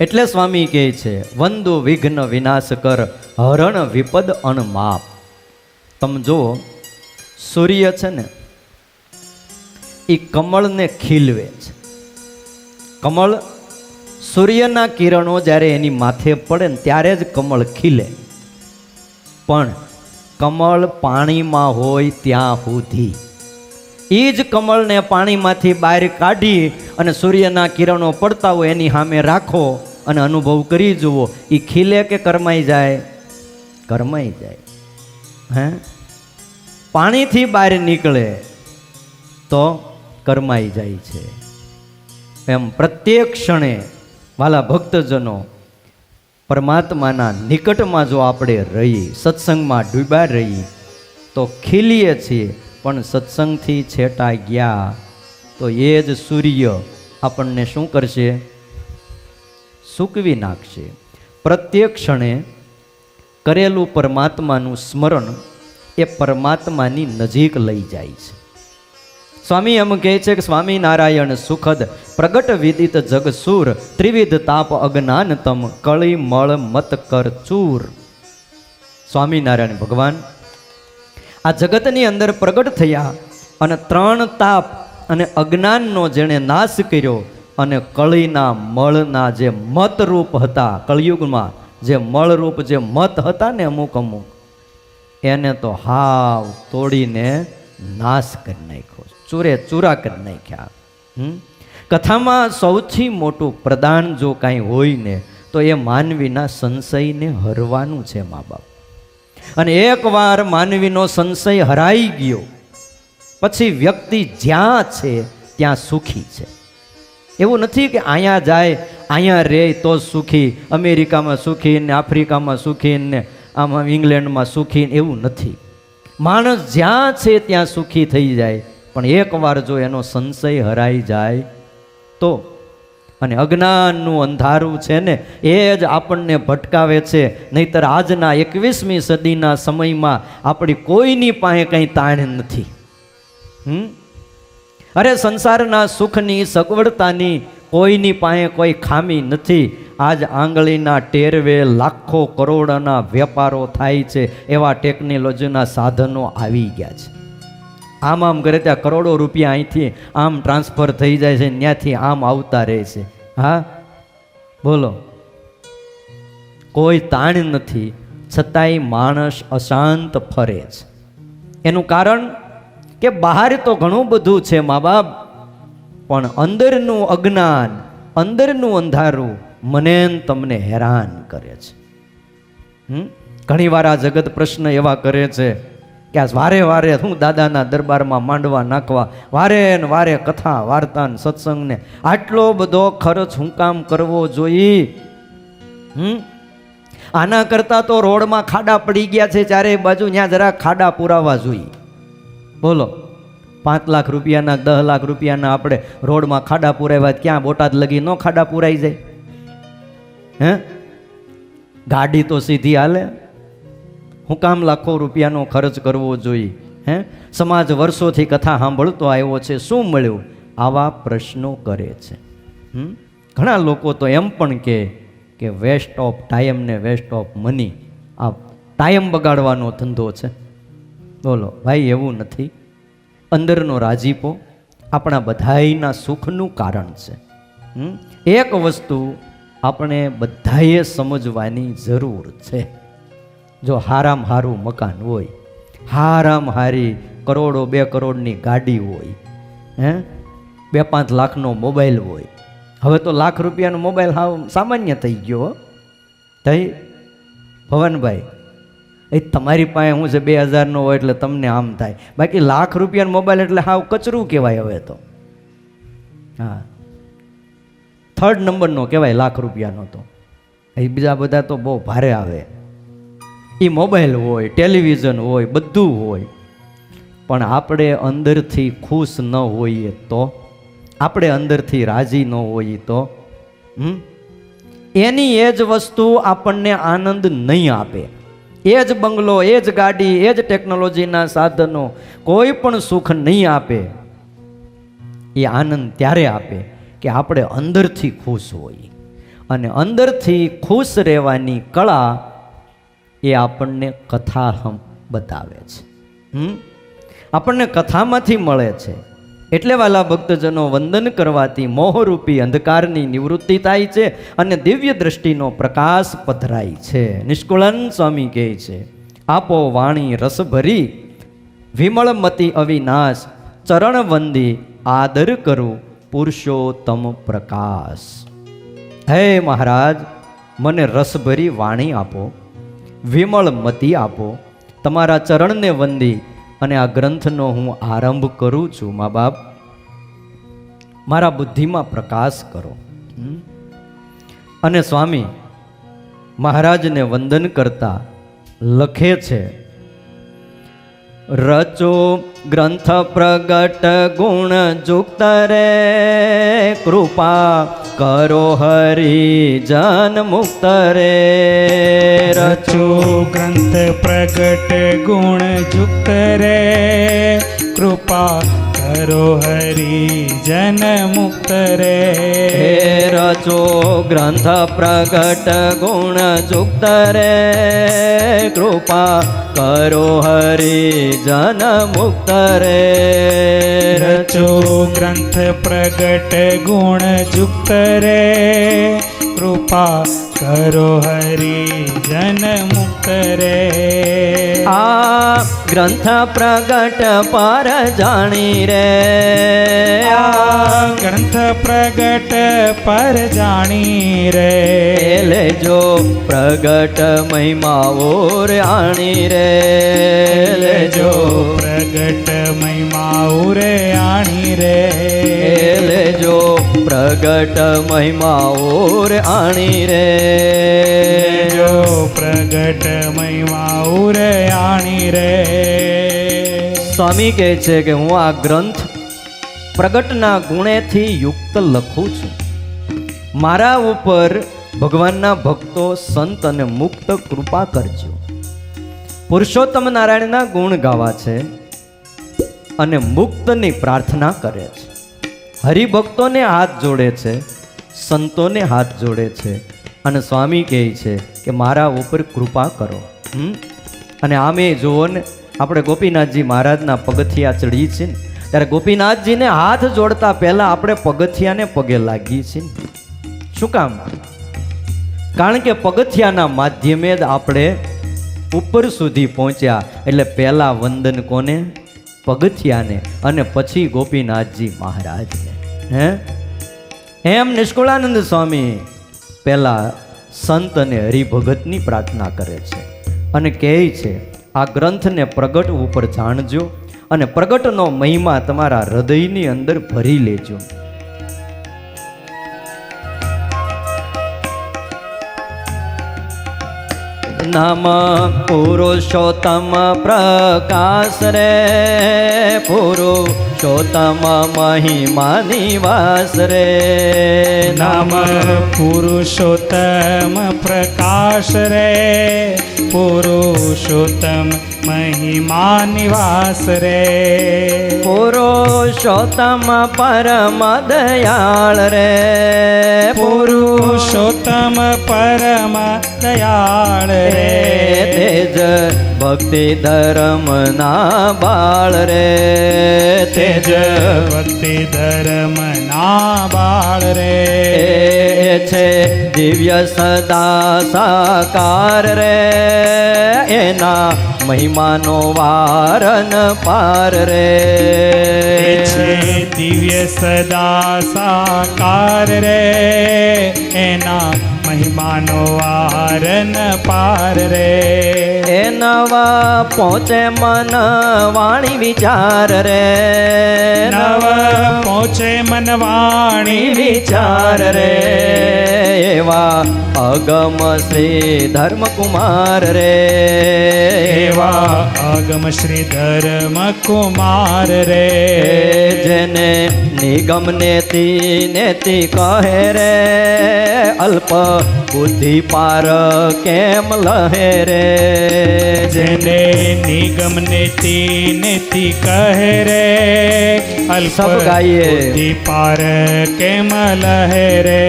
એટલે સ્વામી કહે છે, વંદો વિઘ્ન વિનાશ કર હરણ વિપદ અણમાપ. તમે જુઓ, સૂર્ય છે ને એ કમળને ખીલવે છે. કમળ, સૂર્યના કિરણો જ્યારે એની માથે પડે ને ત્યારે જ કમળ ખીલે. પણ કમળ પાણીમાં હોય ત્યાં સુધી, એ જ કમળને પાણીમાંથી બહાર કાઢી અને સૂર્યના કિરણો પડતા હોય એની સામે રાખો અને અનુભવ કરી જુઓ, એ ખીલે કે કરમાઈ જાય? કરમાઈ જાય. હે, પાણીથી બહાર નીકળે તો કરમાઈ જાય છે. એમ પ્રત્યેક ક્ષણે વાલા ભક્તજનો, પરમાત્માના નિકટમાં જો આપણે રહીએ, સત્સંગમાં ડૂબ્યા રહીએ તો ખીલીએ છીએ, પણ સત્સંગથી છેટા ગયા તો એ જ સૂર્ય આપણને શું કરશે? સૂકવી નાખશે. પ્રત્યેક ક્ષણે કરેલું પરમાત્માનું સ્મરણ એ પરમાત્માની નજીક લઈ જાય છે. સ્વામી એમ કહે છે કે સ્વામિનારાયણ સુખદ પ્રગટ વિદિત જગસુર ત્રિવિધ તાપ અજ્ઞાનતમ કળી મળ મત કર ચૂર. સ્વામિનારાયણ ભગવાન આ જગતની અંદર પ્રગટ થયા અને 3 તાપ અને અજ્ઞાનનો જેણે નાશ કર્યો, અને કળીના મળના જે મતરૂપ હતા, કળિયુગમાં જે મળરૂપ જે મત હતા ને અમુક એને તો હાવ તોડીને નાશ કરી નાખ્યો, ચૂરે ચૂરા કરી નાખ્યા. કથામાં સૌથી મોટું પ્રદાન જો કાંઈ હોય ને તો એ માનવીના સંશયને હરવાનું છે મા બાપ. અને એકવાર માનવીનો સંશય હરાઈ ગયો પછી વ્યક્તિ જ્યાં છે ત્યાં સુખી છે. એવું નથી કે અહીંયા જાય, અહીંયા રહે તો સુખી, અમેરિકામાં સુખી ને આફ્રિકામાં સુખી ને આમાં ઇંગ્લેન્ડમાં સુખી, એવું નથી. માણસ જ્યાં છે ત્યાં સુખી થઈ જાય, પણ એકવાર જો એનો સંશય હરાઈ જાય તો. અને અજ્ઞાનનું અંધારું છે ને એ જ આપણને ભટકાવે છે. નહીતર આજના 21મી સદીના સમયમાં આપણી કોઈની પાસે કંઈ તાણ નથી. અરે સંસારના સુખની સગવડતાની કોઈની પાસે કોઈ ખામી નથી. આજ આંગળીના ટેરવે લાખો કરોડોના વેપારો થાય છે, એવા ટેકનોલોજીના સાધનો આવી ગયા છે. આમ આમ કરે ત્યાં કરોડો રૂપિયા અહીંથી આમ ટ્રાન્સફર થઈ જાય છે, ત્યાંથી આમ આવતા રહે છે. હા બોલો, કોઈ તાણ નથી, છતાંય માણસ અશાંત ફરે છે. એનું કારણ કે બહાર તો ઘણું બધું છે મા બાપ, પણ અંદરનું અજ્ઞાન, અંદરનું અંધારું મને ને તમને હેરાન કરે છે. ઘણી વાર આ જગત પ્રશ્ન એવા કરે છે કે આ વારે વારે હું દાદાના દરબારમાં માંડવા નાખવા, વારે ને વારે કથા વાર્તા ને સત્સંગને આટલો બધો ખર્ચ હું કામ કરવો જોઈએ? આના કરતાં તો રોડમાં ખાડા પડી ગયા છે ચારેય બાજુ, ત્યાં જરા ખાડા પુરાવા જોઈએ. બોલો, 5 લાખ રૂપિયાના 10 લાખ રૂપિયાના આપણે રોડમાં ખાડા પુરાવ્યા, ક્યાં બોટાદ લગી નો ખાડા પુરાઈ જાય? હે, ગાડી તો સીધી હાલે, હું કામ લાખો રૂપિયાનો ખર્ચ કરવો જોઈએ? હે, સમાજ વર્ષોથી કથા સાંભળતો આવ્યો છે, શું મળ્યું? આવા પ્રશ્નો કરે છે. ઘણા લોકો તો એમ પણ કે વેસ્ટ ઓફ ટાઈમ ને વેસ્ટ ઓફ મની, આ ટાઈમ બગાડવાનો ધંધો છે. બોલો ભાઈ, એવું નથી. અંદરનો રાજીપો આપણા બધાયના સુખનું કારણ છે. એક વસ્તુ આપણે બધાએ સમજવાની જરૂર છે. જો હારામ હારું મકાન હોય, હારામ હારી કરોડો 2 કરોડની ગાડી હોય, હે 2-5 લાખનો મોબાઈલ હોય, હવે તો લાખ રૂપિયાનો મોબાઈલ હાવ સામાન્ય થઈ ગયો. થઈ ભવનભાઈ, એ તમારી પાસે હું છે 2000નો હોય એટલે તમને આમ થાય, બાકી લાખ રૂપિયાનો મોબાઈલ એટલે હાવ કચરું કહેવાય હવે તો. હા, 3rd નંબરનો કહેવાય લાખ રૂપિયાનો તો. એ બીજા બધા તો બહુ ભારે આવે. એ મોબાઈલ હોય, ટેલિવિઝન હોય, બધું હોય, પણ આપણે અંદરથી ખુશ ન હોઈએ તો, આપણે અંદરથી રાજી ન હોઈએ તો, એની એ જ વસ્તુ આપણને આનંદ નહીં આપે. એ જ બંગલો, એ જ ગાડી, એ જ ટેકનોલોજીના સાધનો કોઈ પણ સુખ નહીં આપે. એ આનંદ ત્યારે આપે કે આપણે અંદરથી ખુશ હોઈએ. અને અંદરથી ખુશ રહેવાની કળા એ આપણને કથા બતાવે છે. આપણને કથામાંથી મળે છે. એટલે વાલા ભક્તજનો, વંદન કરવાથી મોહરૂપી અંધકારની નિવૃત્તિ થાય છે અને દિવ્ય દ્રષ્ટિનો પ્રકાશ પધરાય છે. નિષ્કુળન સ્વામી કહે છે, આપો વાણી રસ ભરી, વિમળમતી અવિનાશ, ચરણ વંદી આદર કરું પુરુષોત્તમ પ્રકાશ. હે મહારાજ, મને રસભરી વાણી આપો, વિમળમતી આપો, તમારા ચરણને વંદી અને આ ગ્રંથનો હું આરંભ કરું છું. મા બાપ, મારા બુદ્ધિમાં પ્રકાશ કરો. અને સ્વામી મહારાજને વંદન કરતા લખે છે, રચો ગ્રંથ પ્રગટ ગુણ યુક્ત રે, કૃપા કરો હરિ જન મુક્ત રે. રચો ગ્રંથ પ્રગટ ગુણ યુક્ત રે, કૃપા કરો હરિ જન મુક્ત રે. રચો ગ્રંથ પ્રગટ ગુણ યુક્ત રે, કૃપા કરો હરિ જન મુક્ત રે. રચો ગ્રંથ પ્રગટ ગુણ યુક્ત રે, કૃપા કરો હરિ જન મુક્ત રે. આ ગ્રંથ પ્રગટ પર જાણી રે, આ ગ્રંથ પ્રગટ પર જાણી રે. લેજો પ્રગટ મહિમાઓ રે આણી રે, લેજો પ્રગટ મહિમાઓ રે આણી રે. લેજો પ્રગટ મહિમાઓ રે આણી રે. લેજો પ્રગટ મહિમાઓ રે આણી રે. સ્વામી કહે છે કે હું આ ગ્રંથ પ્રગટના ગુણેથી યુક્ત લખું છું. મારા ઉપર ભગવાનના ભક્તો, સંત અને મુક્ત કૃપા કરજો. પુરુષોત્તમ નારાયણના ગુણ ગાવા છે અને મુક્તની પ્રાર્થના કરે છે. હરિભક્તોને હાથ જોડે છે, સંતોને હાથ જોડે છે અને સ્વામી કહે છે કે મારા ઉપર કૃપા કરો. અને આમે જુઓ ને, આપણે ગોપીનાથજી મહારાજના પગથિયા ચડીએ છીએ ને, ત્યારે ગોપીનાથજીને હાથ જોડતા પહેલા આપણે પગથિયાને પગે લાગીએ છીએ ને. શું કામ? કારણ કે પગથિયાના માધ્યમે જ આપણે ઉપર સુધી પહોંચ્યા. એટલે પહેલા વંદન કોને? પગથિયાને, અને પછી ગોપીનાથજી મહારાજને. એમ નિષ્કુળાનંદ સ્વામી પહેલા સંત અને હરિભગતની પ્રાર્થના કરે છે અને કહે છે આ ગ્રંથને પ્રગટ ઉપર જાણજો અને પ્રગટનો મહિમા તમારા હૃદયની અંદર ભરી લેજો. નામ પુરુષોત્તમ પ્રકાશ રે, પુરુષોત્તમ મહિમા નિવાસ રે. નામ પુરુષોત્તમ પ્રકાશ રે, પુરુષોત્તમ મહિમા નિવાસ રે. પુરુષોત્તમ પરમ દયાળ રે, પુરુષોત્તમ પરમ દયાળ રે. તેજ ભક્તિ ધર્મ ના બાળ રે, તેજ ભક્તિ ધર્મ ના બાળ રે. છે દિવ્ય સદા સાકાર રે, એના મહિમાનો વારન પાર રે. છે દિવ્ય સદા સાકાર રે, એના મહિમાનો વારન પાર રે. એ નવા પહોંચે મન વાણી વિચાર રે, નવ પહોંચે મન વાણી વિચાર રે. એવા અગમ શ્રી ધર્મકુમાર રે, એવા અગમ શ્રી ધર્મ કુમાર રે. જેને નિગમ નેતિ નેતિ કહે રે, અલ્પ બુદ્ધિ પાર કેમ લહે રે. જેને નિગમ નેતિ નેતિ કહે રે, અલ્પ સબ ગાઈએ. બુદ્ધિ પાર કેમ લહે રે.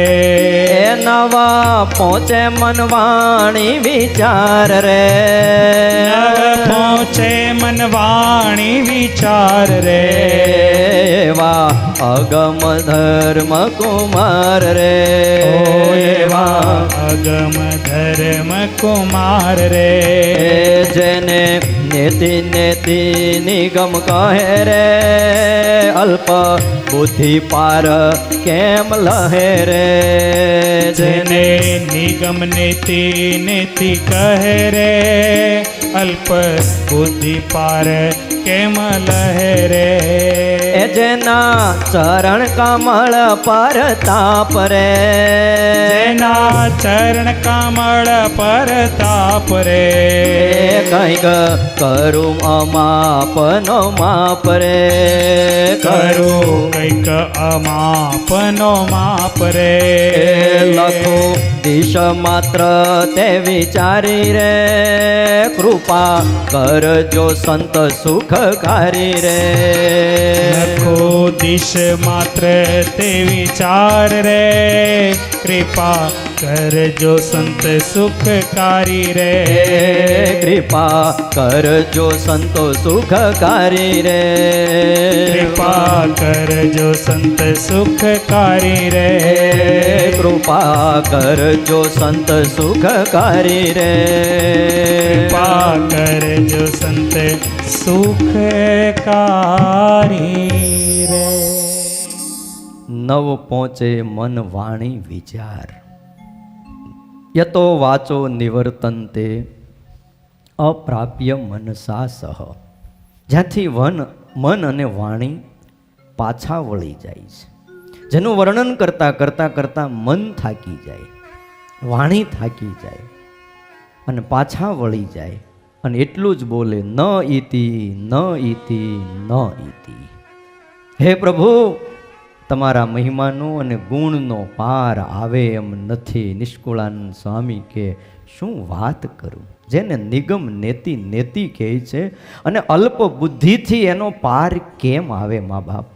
એ નવા પહોંચે મન વાણી વિચાર રે, નવ પહોંચે મન વાણી વિચાર રે. એવા અગમ ધર્મ કુમાર રે. ઓ એવા અગમ ધર્મ કુમાર રે. જેને નેતિ નેતિ નિગમ કહે રે, અલ્પ બુદ્ધિ પાર કેમ લહે રે. જેને નિગમ નેતિ નેતિ કહે રે, અલ્પ બુદ્ધિ પાર કેમ લહે રે. એ જેના ચરણ કમળ પર તાપ રે, જેના ચરણ કમળ પર તાપ રે. કંઈક કરું અમાપનો માપ રે, કરું કંઈક અમાપનો માપ રે. લખું દિશ માત્ર તે વિચારી રે, કૃપા કરજો સંત સુખકારી રે. લખો દિશ માત્ર તે વિચાર રે, કૃપા કરજો સંત સુખકારી રે. કૃપા કરજો સંતો સુખકારી રે. કૃપા કરજો સંત સુખકારી રે. કૃપા કરજો સંત સુખકારી રે. કૃપા કરજો સંત સુખકારી રે. નવ પહોંચે મન વાણી વિચાર, યતો વાચો નિવર્તન્તે અપ્રાપ્ય મનસા સહ. જ્યાંથી મન અને વાણી પાછા વળી જાય છે, જેનું વર્ણન કરતાં કરતાં કરતાં મન થાકી જાય, વાણી થાકી જાય અને પાછા વળી જાય અને એટલું જ બોલે, ન ઇતિ ન ઇતિ ન ઇતિ. હે પ્રભુ, તમારા મહિમાનો અને ગુણનો પાર આવે એમ નથી. નિષ્કુળાનંદ સ્વામી કે શું વાત કરું, જેને નિગમ નેતિ નેતિ કહે છે અને અલ્પ બુદ્ધિથી એનો પાર કેમ આવે મા બાપ?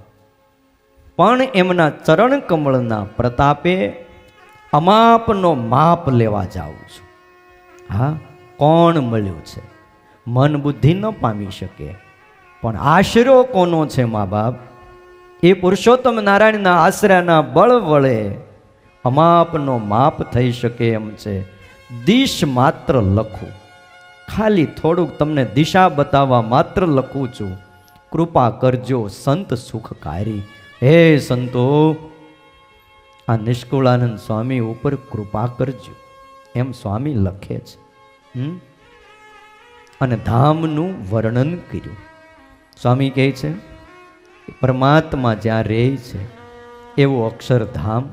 પણ એમના ચરણ કમળના પ્રતાપે અમાપનો માપ લેવા જાઉં છું. હા, કોણ મળ્યું છે? મન બુદ્ધિ ન પામી શકે, પણ આશરો કોનો છે મા બાપ? એ પુરુષોત્તમ નારાયણના આશરાના બળ વડે અમાપનો માપ થઈ શકે એમ છે. દિશ માત્ર લખું, ખાલી થોડુંક તમને દિશા બતાવવા માત્ર લખું છું. કૃપા કરજો સંત સુખકારી. હે સંતો, આ નિષ્કુળાનંદ સ્વામી ઉપર કૃપા કરજો એમ સ્વામી લખે છે. અને ધામનું વર્ણન કર્યું. સ્વામી કહે છે પરમાત્મા જ્યાં રહે છે એવું અક્ષરધામ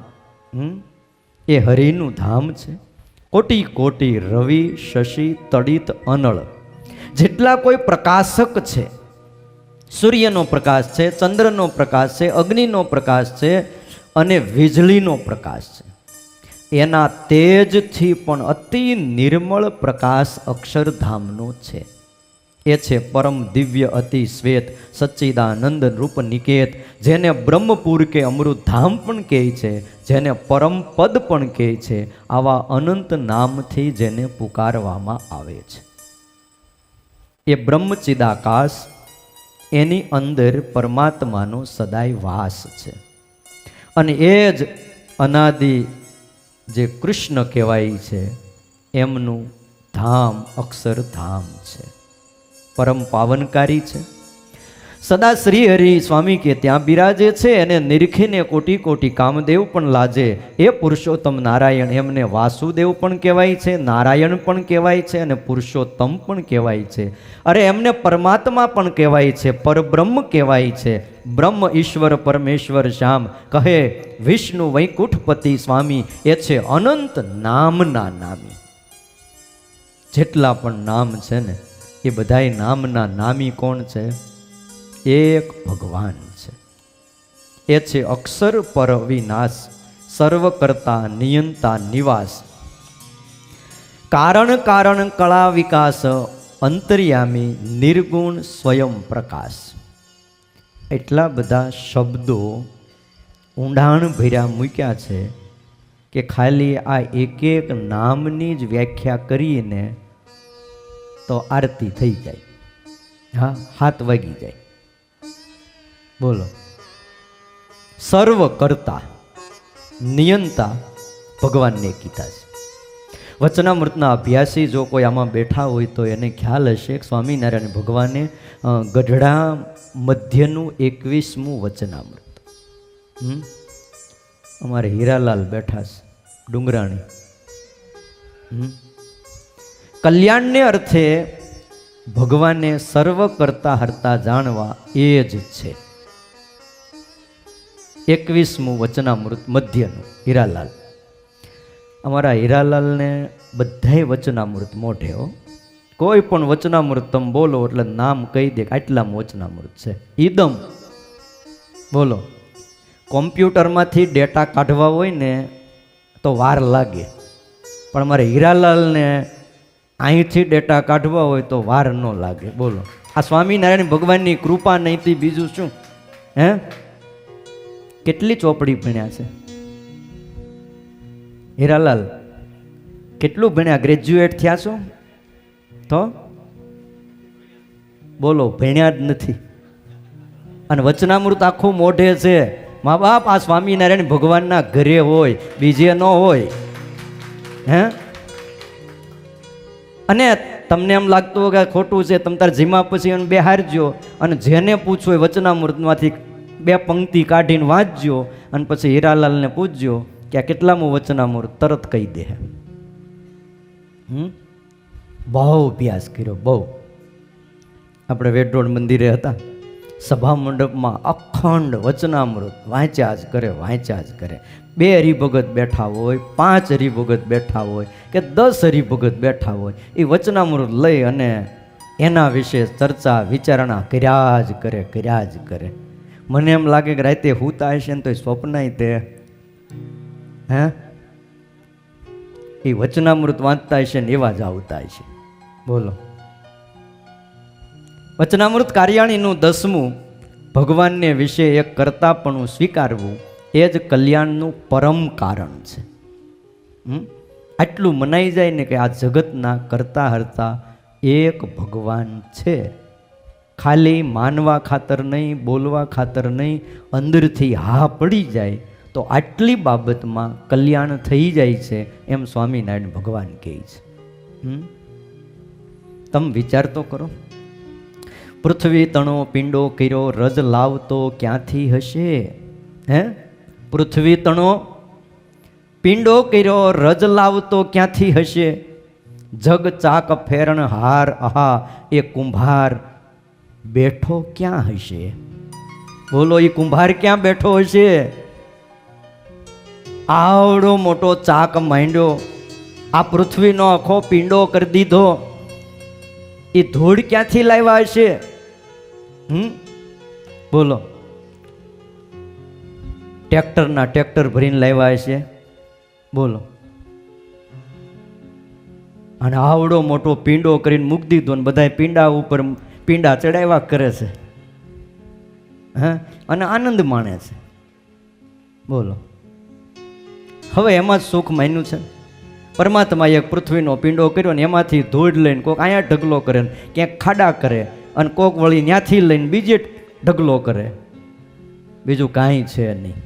એ હરિનું ધામ છે. કોટી કોટી રવિ શશી તડિત અનળ જેટલા કોઈ પ્રકાશક છે, સૂર્યનો પ્રકાશ છે, ચંદ્રનો પ્રકાશ છે, અગ્નિનો પ્રકાશ છે અને વીજળીનો પ્રકાશ છે, એના તેજથી પણ અતિ નિર્મળ પ્રકાશ અક્ષરધામનો છે. એ છે પરમ દિવ્ય અતિ શ્વેત સચ્ચિદાનંદ રૂપ નિકેત, જેને બ્રહ્મપુર કે અમૃતધામ પણ કહે છે, જેને પરમ પદ પણ કહે છે. આવા અનંત નામથી જેને પુકારવામાં આવે છે એ બ્રહ્મચિદાકાશ, એની અંદર પરમાત્માનો સદાય વાસ છે. અને એ જ અનાદિ જે કૃષ્ણ કહેવાય છે એમનું ધામ અક્ષરધામ છે. પરમ પાવનકારી છે. સદા શ્રી હરિ સ્વામી કે ત્યાં બિરાજે છે અને નિરખીને કોટી કોટી કામદેવ પણ લાજે. એ પુરુષોત્તમ નારાયણ, એમને વાસુદેવ પણ કહેવાય છે, નારાયણ પણ કહેવાય છે અને પુરુષોત્તમ પણ કહેવાય છે. અરે એમને પરમાત્મા પણ કહેવાય છે, પરબ્રહ્મ કહેવાય છે. બ્રહ્મ ઈશ્વર પરમેશ્વર શ્યામ કહે વિષ્ણુ વૈકુંઠપતિ સ્વામી. એ છે અનંત નામના નામી. જેટલા પણ નામ છે ને એ બધાય નામના નામી કોણ છે? એક ભગવાન છે. એ છે અક્ષર પર વિનાશ, સર્વ કરતા નિયંતા નિવાસ, કારણ કારણ કળા વિકાસ, અંતર્યામી નિર્ગુણ સ્વયં પ્રકાશ. એટલા બધા શબ્દો ઊંડાણ ભર્યા મૂક્યા છે કે ખાલી આ એક એક નામની જ વ્યાખ્યા કરીને તો આરતી થઈ જાય. હા, 7 વાગી જાય. બોલો. સર્વ કરતા નિયંતા ભગવાનને કીધા છે. વચનામૃતના અભ્યાસી જો કોઈ આમાં બેઠા હોય તો એને ખ્યાલ હશે કે સ્વામિનારાયણ ભગવાને ગઢડા મધ્યનું 21મું વચનામૃત. અમારે હીરાલાલ બેઠા છે ડુંગરાણી. કલ્યાણને અર્થે ભગવાને સર્વ કરતા હરતા જાણવા એ જ છે. 21મું વચનામૃત મધ્યનું હીરાલાલ. અમારા હીરાલાલને બધાય વચનામૃત મોઢે હો. કોઈ પણ વચનામૃત તમે બોલો એટલે નામ કહી દે કે આટલામાં વચનામૃત છે. ઈદમ બોલો. કોમ્પ્યુટરમાંથી ડેટા કાઢવા હોય ને તો વાર લાગે, પણ અમારે હીરાલાલને અહીંથી ડેટા કાઢવા હોય તો વાર ન લાગે. બોલો. આ સ્વામિનારાયણ ભગવાનની કૃપા નહીંથી બીજું શું? હે, કેટલી ચોપડી ભણ્યા છે હીરાલાલ? કેટલું ભણ્યા? ગ્રેજ્યુએટ થયા છો તો બોલો, ભણ્યા જ નથી. અને વચનામૃત આખું મોઢે છે. મા બાપ, આ સ્વામિનારાયણ ભગવાનના ઘરે હોય, બીજે ન હોય. હે, અને તમને એમ લાગતું હોય કે ખોટું છે, તમે તાર જીમા પછી એને બેહારજો અને જેને પૂછવું હોય વચનામૃતમાંથી 2 પંક્તિ કાઢીને વાંચજો અને પછી હીરાલાલને પૂછજો કે આ કેટલામું વચનામૃત, તરત કહી દે. બહુ અભ્યાસ કર્યો, બહુ. આપણે વેડરોડ મંદિરે હતા, સભા મંડપમાં અખંડ વચનામૃત વાંચ્યા જ કરે, વાંચ્યા જ કરે. 2 હરિભગત બેઠા હોય, 5 હરિભગત બેઠા હોય કે 10 હરિભગત બેઠા હોય, એ વચનામૃત લઈ અને એના વિશે ચર્ચા વિચારણા કર્યા જ કરે, કર્યા જ કરે. મને એમ લાગે કે રાતે હુતા હશે ને તો સ્વપ્નાય તે એ વચનામૃત વાંચતા હશે ને એવા જ આવતા હશે. બોલો. વચનામૃત કાર્યાણીનું 10મું ભગવાનને વિશે એક કરતાપણું સ્વીકારવું એ જ કલ્યાણનું પરમ કારણ છે. આટલું મનાઈ જાય ને કે આ જગતના કરતા હરતા એક ભગવાન છે. ખાલી માનવા ખાતર નહીં, બોલવા ખાતર નહીં, અંદરથી હા પડી જાય તો આટલી બાબતમાં કલ્યાણ થઈ જાય છે એમ સ્વામિનારાયણ ભગવાન કહે છે. તમે વિચાર તો કરો, પૃથ્વી તણો પિંડો કર્યો, રજ લાવતો ક્યાંથી હશે? હે, પૃથ્વી તણો પિંડો કર્યો, રજ લાવતો ક્યાંથી હશે? જગ ચાક ફેરણ હાર, આહા એ કુંભાર બેઠો ક્યાં હશે? બોલો, એ કુંભાર ક્યાં બેઠો હશે? આવડો મોટો ચાક માંડ્યો, આ પૃથ્વીનો આખો પિંડો કરી દીધો, એ ધૂળ ક્યાંથી લાવ્યા હશે? બોલો, ટ્રેક્ટર ભરીને લાવ્યા હશે? બોલો, અને આવડો મોટો પિંડો કરીને મૂકી દીધો ને બધા પિંડા ઉપર પિંડા ચડાવ્યા કરે છે, હા, અને આનંદ માણે છે. બોલો, હવે એમાં જ સુખ માન્યું છે. પરમાત્માએ એક પૃથ્વીનો પિંડો કર્યો ને એમાંથી ધૂળ લઈને કોક અહીંયા ઢગલો કરે ને ક્યાંક ખાડા કરે, અને કોક વળી ત્યાંથી લઈને બીજે ઢગલો કરે, બીજું કાંઈ છે નહીં.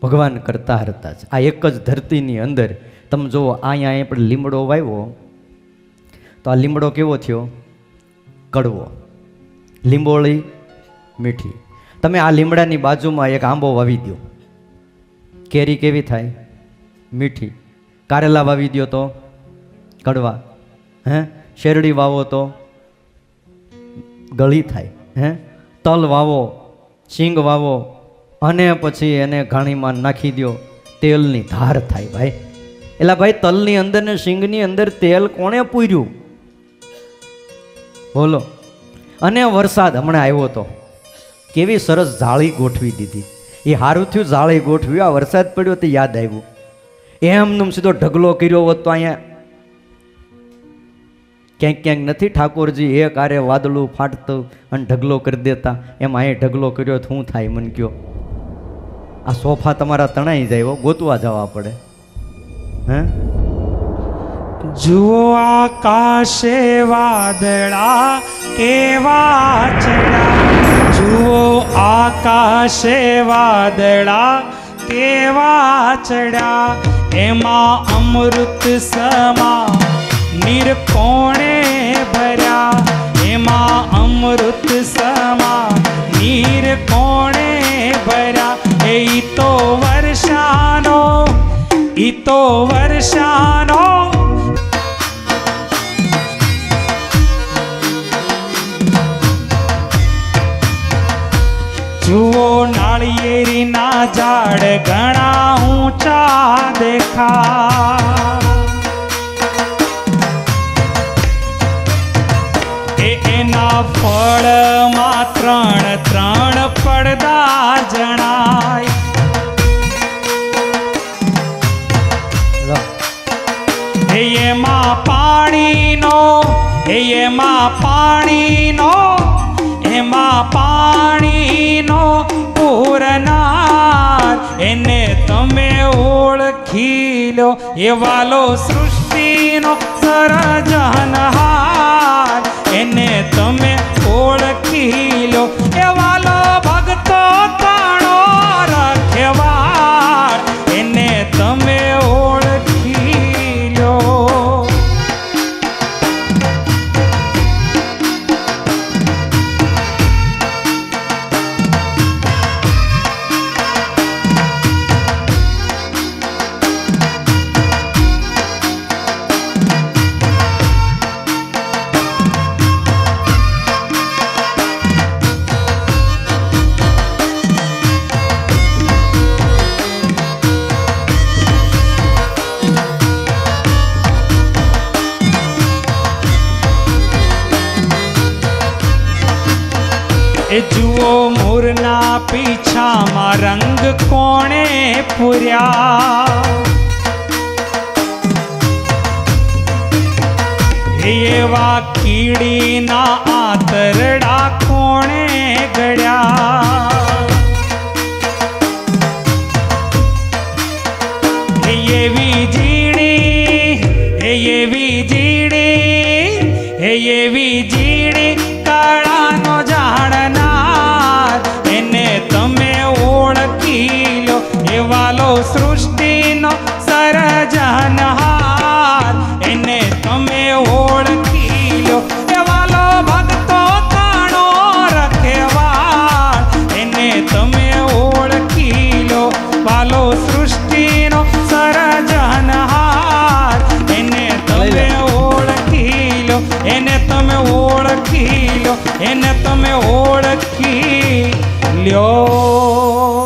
ભગવાન કરતા હરતા છે. આ એક જ ધરતીની અંદર તમે જુઓ, અહીંયા આપણે લીમડો વાવ્યો તો આ લીમડો કેવો થયો? કડવો. લીંબોળી મીઠી. તમે આ લીમડાની બાજુમાં એક આંબો વાવી દો, કેરી કેવી થાય? મીઠી. કારેલા વાવી દો તો કડવા. હે, શેરડી વાવો તો ગળી થાય. હે, તલ વાવો, શીંગ વાવો, અને પછી એને ઘાણીમાં નાખી દો, તેલની ધાર થાય. ભાઈ, એલા ભાઈ, તલની અંદર ને શીંગની અંદર તેલ કોણે પૂર્યું? બોલો. અને વરસાદ હમણાં આવ્યો તો કેવી સરસ જાળી ગોઠવી દીધી. એ સારું થયું જાળી ગોઠવી, આ વરસાદ પડ્યો તો યાદ આવ્યું. એમનું સીધો ઢગલો કર્યો હોત તો અહીંયા ક્યાંક ક્યાંક નથી ઠાકોરજી એક આરે વાદળું ફાટતું અને ઢગલો કરી દેતા, એમ અહીંયા ઢગલો કર્યો તો શું થાય? મન કયો, આ સોફા તમારા તણાઈ જાય, ગોતવા જવા પડે. હે, જુઓ આકાશે વાદળા કેવા ચડ્યા, જુઓ આકાશે વાદળા કેવા ચડ્યા, એમાં અમૃત સમા નિર્કોણે ભર્યા, એમાં અમૃત સમા નિર્કોણે ભર્યા. એ તો વર્ષાનો, ઈ તો વર્ષાનો જુઓ નાળિયેરીના ઝાડ ઘણા ઊંચા દેખા, એના ફળમાં ત્રણ ત્રણ પડદા જણાય. એમાં પાણીનો, એમાં પાણીનો, એમાં પાણીનો પૂરનાર, એને તમે ઓળખી લો, એ વાલો સૃષ્ટિનો સર્જનહાર, એને તમે ઓળખી લો, એ વાલો ભક્તો તાણો રખેવાર, એને તમે ઓળખી લો. એ જુઓ મોરના પીછામાં રંગ કોણે પૂર્યા, એવા કીડીના આંતરડા કોણે ઘડ્યા એવી જીણી કાળાનો જાણનાર એને તમે ઓળખી લો એવાલો સૃષ્ટિનો સર્જનહાર એને તમે ઓળખી લો એવાલો ભક્તો તાણો રખેવાળ એને તમે ઓળખી લો વાલો સૃષ્ટિનો સર્જનહાર એને તમે ઓળખી લો એને તમે ઓળખી લો એને તમે ઓળખી લ્યો